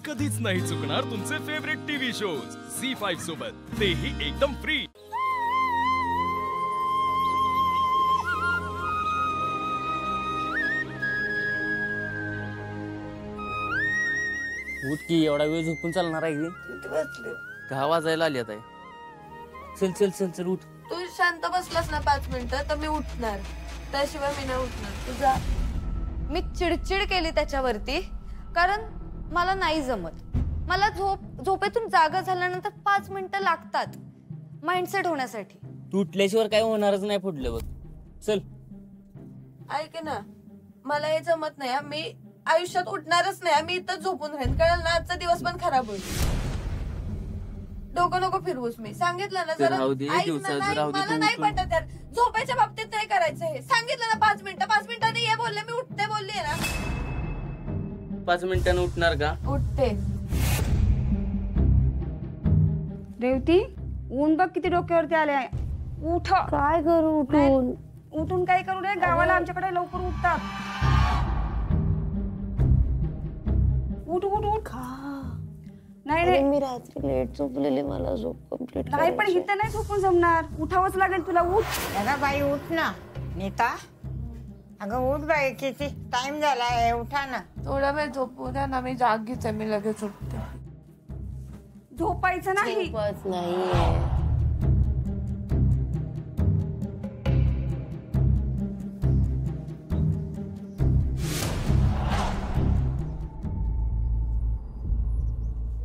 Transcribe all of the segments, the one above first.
कधीच नाही चुकणार तुमचे फेवरेट टीव्ही शोज झी5 सोबत, तेही एकदम फ्री। उठ की, एवढा वेळ झोपून चालणार आहे बसले 10 वाजायला आली आता। चल चल चल चल उठ। तू शांत बसलास ना 5 मिनिटं तर मी उठणार, त्याशिवाय मी नाही उठणार। तुझा मी चिडचिड केली त्याच्यावरती, कारण मला नाही जमत। मला झोपेतून जागा झाल्यानंतर 5 मिनिटं लागतात माइंडसेट होण्यासाठी। तू उठल्याशिवाय काय होणारच नाही पुढलं बघ। चल ऐक ना, मला हे जमत नाही। मी आयुष्यात उठणारच नाही। मी इथं झोपून राहीन, कळलं ना? आजचा दिवस पण खराब होईल। डोकं नको फिरवूस, मी सांगितलं ना। जरा मला नाही पटत यार, झोपेच्या बाबतीत नाही करायचं हे। सांगितलं ना 5 मिनिटांनी ये बोलले, मी उठते बोलली ना। 5 मिनिटांनी उठणार का? उठते। रेवती, ऊन बघ किती डोक्यावरती आले आहे। उठ। काय करू उठून? उठून काय करू रे? गावाला आमच्याकडे लवकर उठतात। उठ उठ उठ। नाही रे, मी रात्री लेट झोपलेली, मला झोप कंप्लीट नाही, पण इथं नाही झोपून जमणार। उठावंच लागेल तुला। उठ। अगं बाई उठ ना नीता, अगं उठ बाई, किती टाइम झालाय, उठा ना। थोडा वेळ झोपू द्या ना, मी जागीच आहे, मी लगेच उठते। झोपायचं नाही। झोपत नाहीये।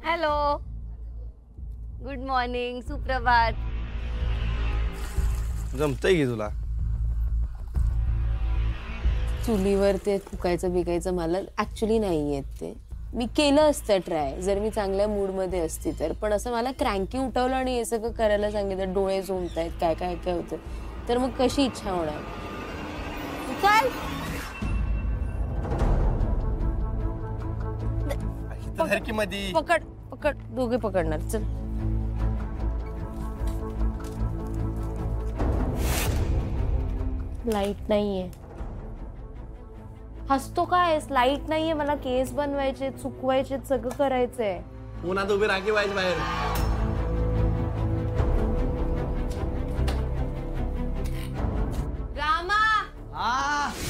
हॅलो, गुड मॉर्निंग, सुप्रभात। जमतंय की तुला? चुलीवर ते फुकायचं बिकायचं मला ऍक्च्युली नाही येत ते। मी केलं असतं ट्राय जर मी चांगल्या मूडमध्ये असती तर, पण असं मला क्रँकी उठवलं आणि हे सगळं करायला सांगितलं, डोळे झोंबतायत, काय काय काय होतं, तर मग कशी इच्छा होणार? चल पकड पकड, दोघे पकडणार। चल लाईट नाहीये। हसतो काय? लाईट नाहीये, मला केस बनवायचे, चुकवायचे, सगळं करायचंय। उन्हात उभी राखी व्हायची बाहेर। रामा,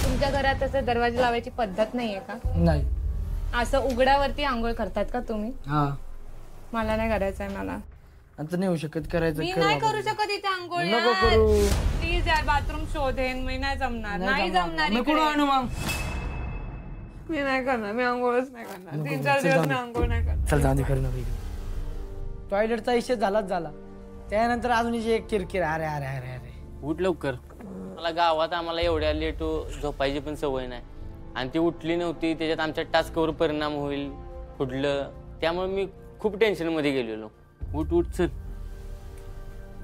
तुमच्या घरात असं दरवाजा लावायची पद्धत नाहीये का? नाही। असं उघड्यावरती आंघोळ करतात का तुम्ही? हा, मला नाही करायचंय। मला आता नाही होऊ शकत करायचं। मी नाही करू शकत इथे आंघोळ। नको करू प्लीज यार, बाथरूम शोधेन मी, नाही जमणार, नाही जमणार। मी कुठं आणू मग? मी नाही करणार, मी आंघोळच नाही करणार। 3-4 दिवस मी आंघोळ नाही करणार। चल जाऊ दे, करू नको। टॉयलेटचा इशे झालाच झाला, त्यानंतर अजून एक किरकिर। अरे अरे अरे अरे उठ लवकर। मला गावात आम्हाला एवढ्या लेट झोपायची पण सवय नाही, आणि ती उठली नव्हती, त्याच्यात आमच्या टास्कवर परिणाम होईल पुढलं, त्यामुळे मी खूप टेन्शन मध्ये गेलेलो। उठ उठ, चल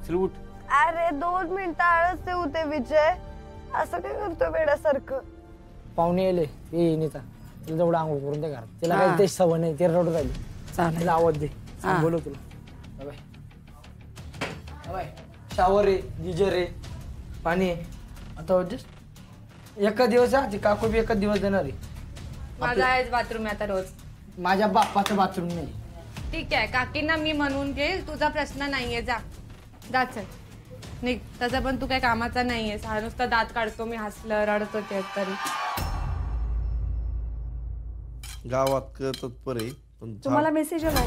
चल उठ। अरे 2 मिनिटं आळस ते होते विजय, असं काय करतो वेड्यासारखं? पाहुणे येले, ये नीता, तिला तेवढं आंघोळ करून दे घरात। तिला काही ते सवय नाही, ते रडत राहिली। चालेल, आवाज दे, बोलव तुला। बाय शावर रे, गिजर रे, पाणी आहे। आता जस्ट एक दिवस आहे, काकू बी एक दिवस देणार आहे। माझा आहेच बाथरूम आता रोज। माझ्या बाप्पाचं बाथरूम नाही। ठीक आहे, काकींना मी म्हणून घे, तुझा प्रश्न नाहीये। जा जा, चल निघ। तसं पण तू काय कामाचा नाहीये, हा नुसता दात काढतो, मी हसलं रडत होते तरी। गावात तत्पर आहे, पण तुम्हाला मेसेज आला।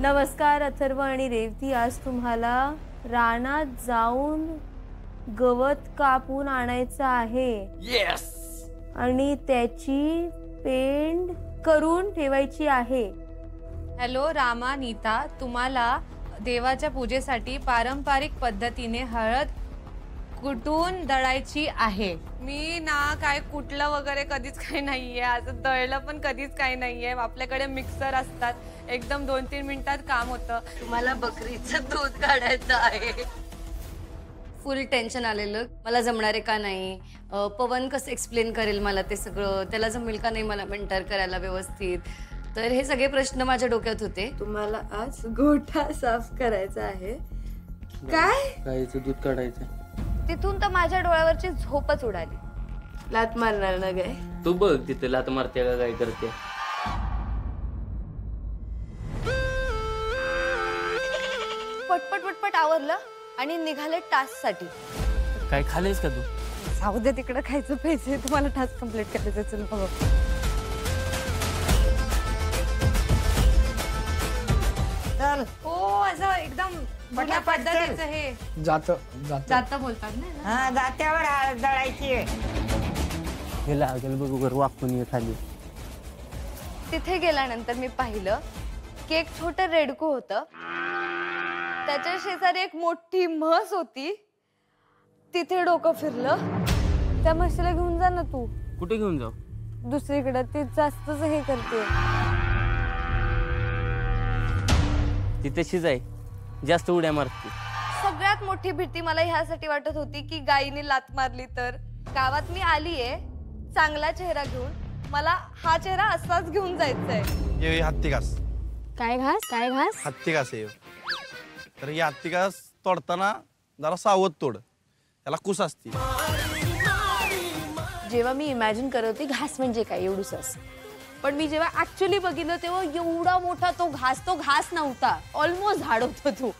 नमस्कार अथर्व आणि रेवती, आज तुम्हाला रानात जाऊन गवत कापून आणायचं आहे। येस। आणि त्याची पेंड करून ठेवायची आहे। हॅलो रामा, नीता, तुम्हाला देवाच्या पूजेसाठी पारंपरिक पद्धतीने हळद कुटून दळायची आहे। मी ना काय कुटलं वगैरे कधीच काही नाहीये, असं दळलं पण कधीच काही नाहीये। आपल्याकडे मिक्सर असतात, एकदम 2-3 मिनिटात काम होतं। तुम्हाला बकरीचं दूध काढायचं आहे। फुल टेन्शन आलेलं, मला जमणार आहे का नाही, पवन कसं एक्सप्लेन करेल मला ते सगळं, त्याला जमेल का नाही मला मेंटर करायला व्यवस्थित, तर हे सगळे प्रश्न माझ्या डोक्यात होते। तुम्हाला आज गोठा साफ करायचा आहे। काय? गाईचं दूध काढायचं। तिथून तर माझ्या डोळ्यावरची झोपच उडाली। लात मारणार ना काय? तू बघ तिथे लात मारते का काय करते. पटपट पटपट आवरलं आणि निघाले टास्क साठी. काय खाल्लेस का तू? जाऊ दे तिकडे, खायचं पैसे, तुम्हाला टास्क कम्प्लीट करायचं. चल बघ. चल हो असं एकदम जुन्या पद्धतीचं हे जात बोलतात ना. हा जात्यावर हळद दळायची आहे. हे लागेल बघ वर वाकून ये खाली. तिथे गेल्यानंतर मी पाहिलं की एक छोटं रेडकू होतं. त्याच्या शेजारी एक मोठी म्हस होती. तिथे डोकं फिरलं. त्या म्हशीला घेऊन जा ना तू. कुठे घेऊन जाऊ? दुसरीकडे. ती जास्तच हे करते. ती तशीच आहे, जास्त उड्या मारते. सगळ्यात मोठी भीती मला ह्यासाठी वाटत होती की गायीने लात मारली तर. गावात मी आलीये चांगला चेहरा घेऊन, मला हा चेहरा असाच घेऊन जायचंय. ये हत्ती घास. काय घास? काय घास? हत्ती घास आहे. तर ही हत्ती घास तोडताना जरा सावध तोड, त्याला कुस असते. जेव्हा मी इमॅजिन करत होती घास म्हणजे काय एवढूस असं, पण मी जेव्हा ऍक्च्युअली बघितलं तेव्हा एवढा मोठा तो घास नव्हता. ऑलमोस्ट झाड होता तो.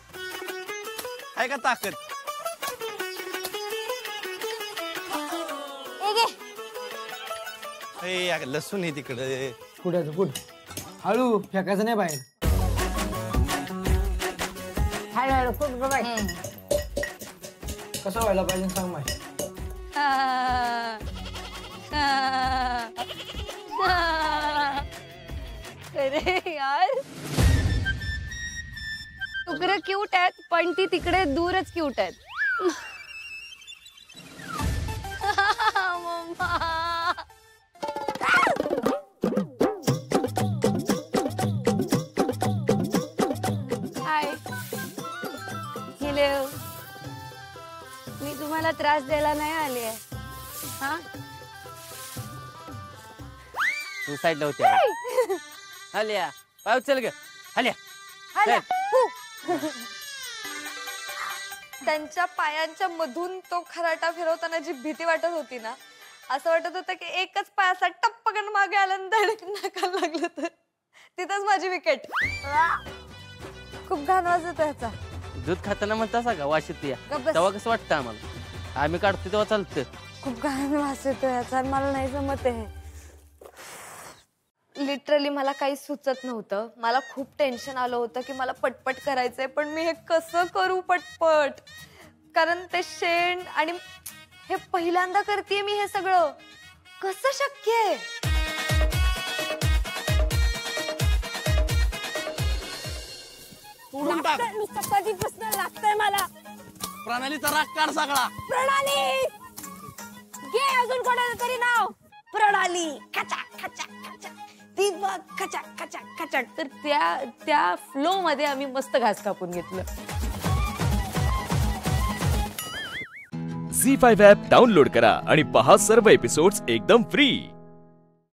आहे का ताकद? लसूण आहे तिकडे. कुठे हळू फेकायचं नाही बाहेर. हळूहळू खूप गबाय. कसं व्हायला पाहिजे सांग माहिती. अरे यार, तुकडे क्यूट आहेत पण ती तिकडे दूरच क्यूट आहेत. मम्मा हाय. हेलो. मी तुम्हाला त्रास द्यायला नाही आले. हा तू साईडला होते. हल्या पाव चल ग. हल्या त्यांच्या पायांच्या मधून तो खराटा फिरवताना जी भीती वाटत होती ना, असं वाटत होतं की एकच पाय असा टप्पकन मागे आल्यानंतर नाकाला लागलं तर तिथंच माझी विकेट. खूप घाण वास येतो ह्याचा. दूध खाताना म्हणता का वास येते, तेव्हा कसं वाटतं आम्हाला? आम्ही काढतो तेव्हा चालतं. खूप घाण वास येतो ह्याचा. मला नाही जमत आहे. लिटरली मला काही सुचत नव्हतं. मला खूप टेन्शन आलं होतं की मला पटपट करायचंय, पण मी हे कसं करू पटपट. कारण ते शेण आणि हे पहिल्यांदा करतेय मी. हे सगळं कसं शक्य आहे? लागतंय मला. प्रणालीचा राग काढ सगळा. प्रणाली घे अजून कोणाला तरी नाव. प्रणाली खचा खचा खचा. ती बघ खचा खचा खचा. तर त्या फ्लो मध्ये आम्ही मस्त घास कापून घेतलं. झी5 ॲप डाउनलोड करा आणि पहा सर्व एपिसोड्स एकदम फ्री.